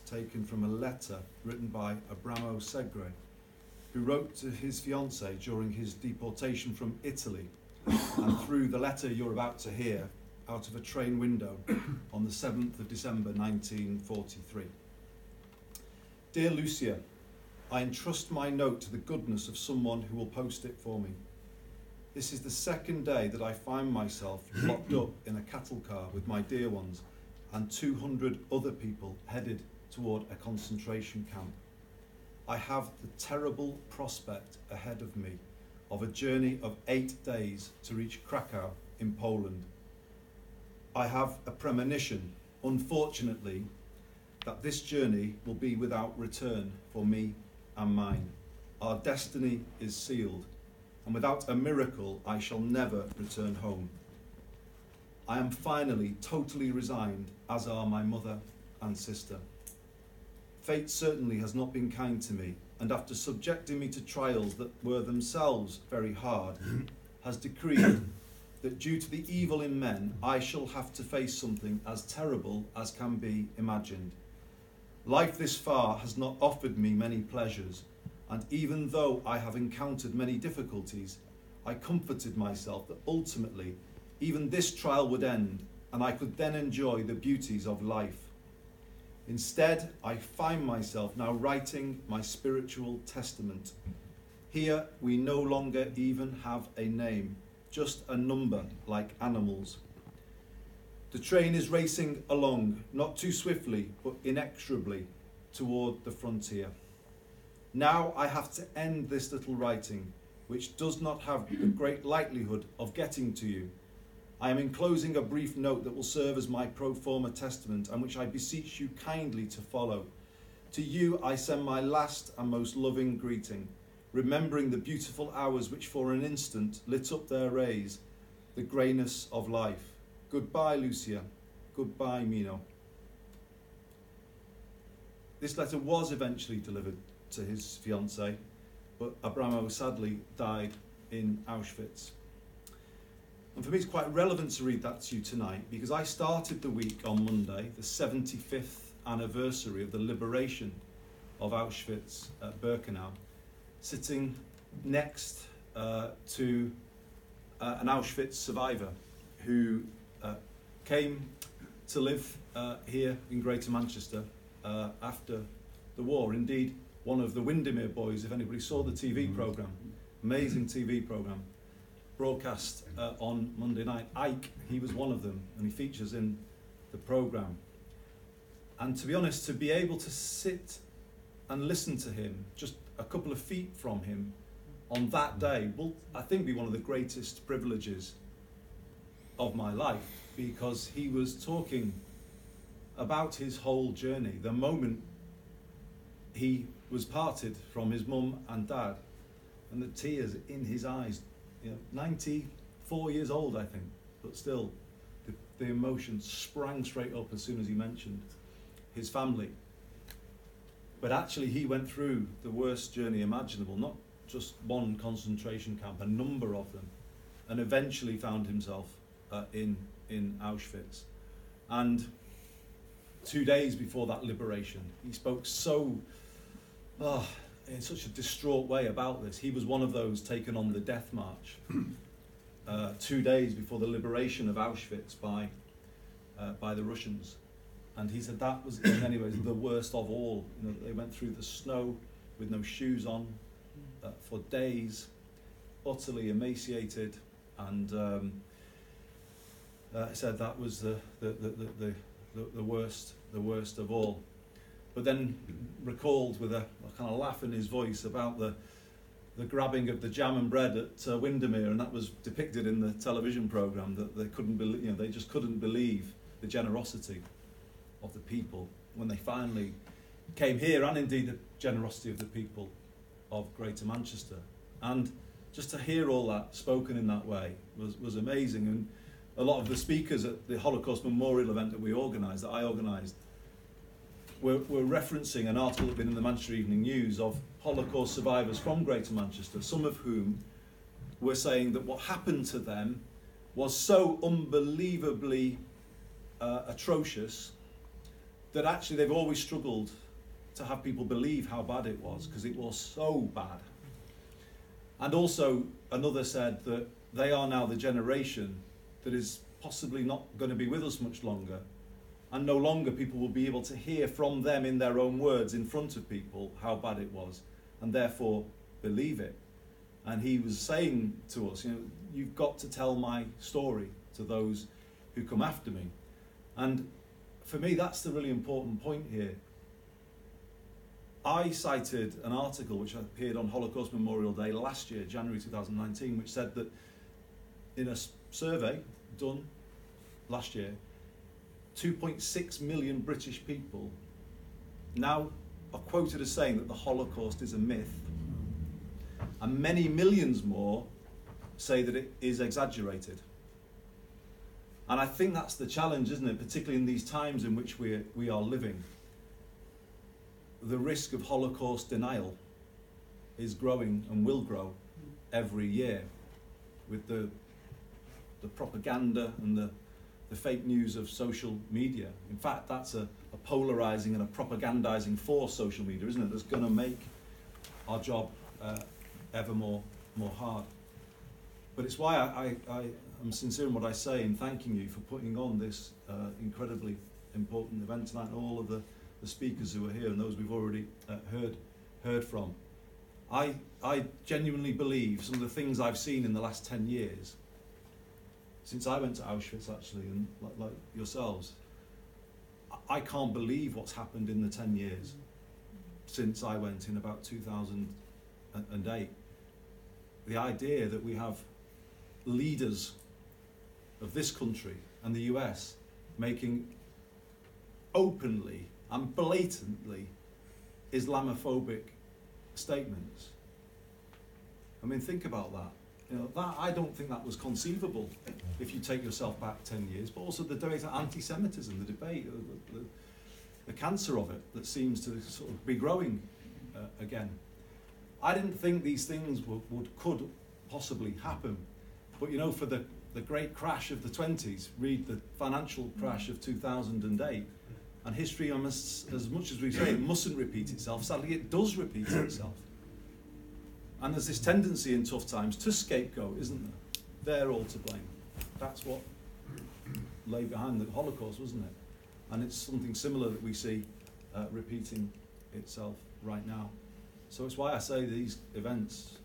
taken from a letter written by Abramo Segre, who wrote to his fiancée during his deportation from Italy, and through the letter you're about to hear, out of a train window on the 7th of December 1943. Dear Lucia, I entrust my note to the goodness of someone who will post it for me. This is the second day that I find myself locked up in a cattle car with my dear ones and 200 other people headed toward a concentration camp. I have the terrible prospect ahead of me of a journey of 8 days to reach Krakow in Poland. I have a premonition, unfortunately, that this journey will be without return for me and mine. Our destiny is sealed, and without a miracle, I shall never return home. I am finally totally resigned, as are my mother and sister. Fate certainly has not been kind to me, and after subjecting me to trials that were themselves very hard, has decreed that due to the evil in men, I shall have to face something as terrible as can be imagined. Life this far has not offered me many pleasures, and even though I have encountered many difficulties, I comforted myself that ultimately even this trial would end, and I could then enjoy the beauties of life. Instead, I find myself now writing my spiritual testament. Here we no longer even have a name, just a number like animals. The train is racing along, not too swiftly, but inexorably toward the frontier. Now I have to end this little writing, which does not have the great likelihood of getting to you. I am enclosing a brief note that will serve as my pro forma testament, and which I beseech you kindly to follow. To you I send my last and most loving greeting, remembering the beautiful hours which for an instant lit up their rays, the greyness of life. Goodbye, Lucia. Goodbye, Mino. This letter was eventually delivered to his fiancée, but Abramo sadly died in Auschwitz. And for me, it's quite relevant to read that to you tonight, because I started the week on Monday, the 75th anniversary of the liberation of Auschwitz at Birkenau, sitting next to an Auschwitz survivor who came to live here in Greater Manchester after the war. Indeed, one of the Windermere boys, if anybody saw the TV programme, amazing TV programme, broadcast on Monday night. Ike, he was one of them, and he features in the programme. And to be honest, to be able to sit and listen to him just a couple of feet from him on that day will, I think, be one of the greatest privileges of my life, because he was talking about his whole journey, the moment he was parted from his mum and dad, and the tears in his eyes. 94 years old, I think, but still, the emotion sprang straight up as soon as he mentioned his family. But actually, he went through the worst journey imaginable, not just one concentration camp, a number of them, and eventually found himself in Auschwitz. And 2 days before that liberation, he spoke in such a distraught way about this. He was one of those taken on the death march 2 days before the liberation of Auschwitz by the Russians. And he said that was, in many ways, the worst of all. They went through the snow with no shoes on for days, utterly emaciated, and he said that was the worst of all. But then recalled with a kind of laugh in his voice about the grabbing of the jam and bread at Windermere, and that was depicted in the television programme, that they couldn't believe, they just couldn't believe the generosity of the people when they finally came here, and indeed the generosity of the people of Greater Manchester. And just to hear all that spoken in that way was amazing. And a lot of the speakers at the Holocaust Memorial event that I organised, were referencing an article that had been in the Manchester Evening News of Holocaust survivors from Greater Manchester, some of whom were saying that what happened to them was so unbelievably atrocious that actually they've always struggled to have people believe how bad it was, because it was so bad. And also, another said that they are now the generation that is possibly not going to be with us much longer, and no longer people will be able to hear from them in their own words in front of people how bad it was, and therefore believe it. And he was saying to us, you've got to tell my story to those who come after me. And for me, that's the really important point here. I cited an article which appeared on Holocaust Memorial Day last year, January 2019, which said that in a survey done last year, 2.6 million British people now are quoted as saying that the Holocaust is a myth, and many millions more say that it is exaggerated. And I think that's the challenge, isn't it, particularly in these times in which we are living. The risk of Holocaust denial is growing and will grow every year with the propaganda and the fake news of social media. In fact, that's a polarising and a propagandising force, social media, isn't it, that's going to make our job ever more hard. But it's why I am sincere in what I say in thanking you for putting on this incredibly important event tonight, and all of the speakers who are here and those we've already heard from. I genuinely believe some of the things I've seen in the last 10 years, since I went to Auschwitz actually, and like yourselves, I can't believe what's happened in the 10 years since I went in about 2008. The idea that we have leaders of this country and the US making openly and blatantly Islamophobic statements. I mean, think about that. That I don't think that was conceivable if you take yourself back 10 years, but also the debate of anti-Semitism, the debate, the cancer of it that seems to sort of be growing again. I didn't think these things could possibly happen, but for the great crash of the 20s, read the financial crash of 2008, and history, as much as we say it mustn't repeat itself, sadly it does repeat itself. And there's this tendency in tough times to scapegoat, isn't there? They're all to blame. That's what lay behind the Holocaust, wasn't it? And it's something similar that we see repeating itself right now. So it's why I say these events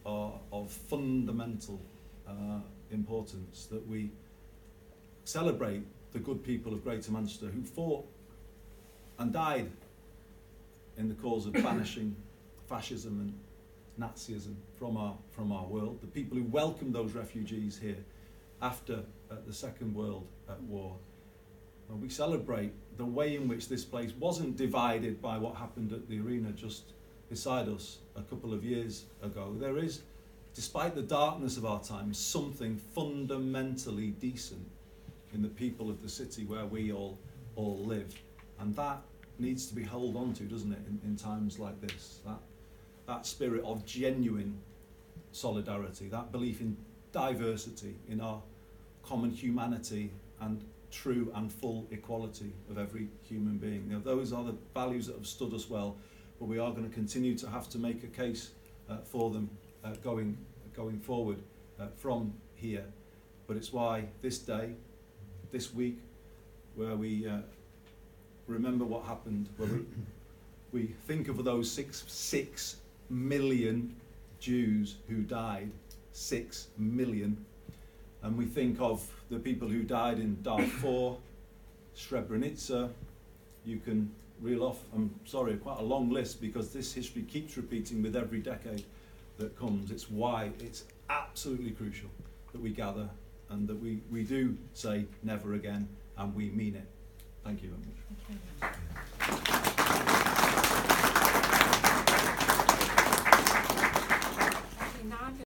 are of fundamental importance, that we celebrate the good people of Greater Manchester who fought and died in the cause of banishing fascism and Nazism from our world, the people who welcomed those refugees here after the Second World War. And we celebrate the way in which this place wasn't divided by what happened at the arena just beside us a couple of years ago. There is, despite the darkness of our time, something fundamentally decent in the people of the city where we all live. And that needs to be held on to, doesn't it, in times like this. That spirit of genuine solidarity, that belief in diversity, in our common humanity and true and full equality of every human being. Those are the values that have stood us well, but we are going to continue to have to make a case for them going forward from here. But it's why this day, this week, where we remember what happened, where we think of those 6 million Jews who died, 6 million, and we think of the people who died in Darfur, Srebrenica. You can reel off, I'm sorry, quite a long list, because this history keeps repeating with every decade that comes. It's why it's absolutely crucial that we gather and that we do say never again, and we mean it. Thank you very much.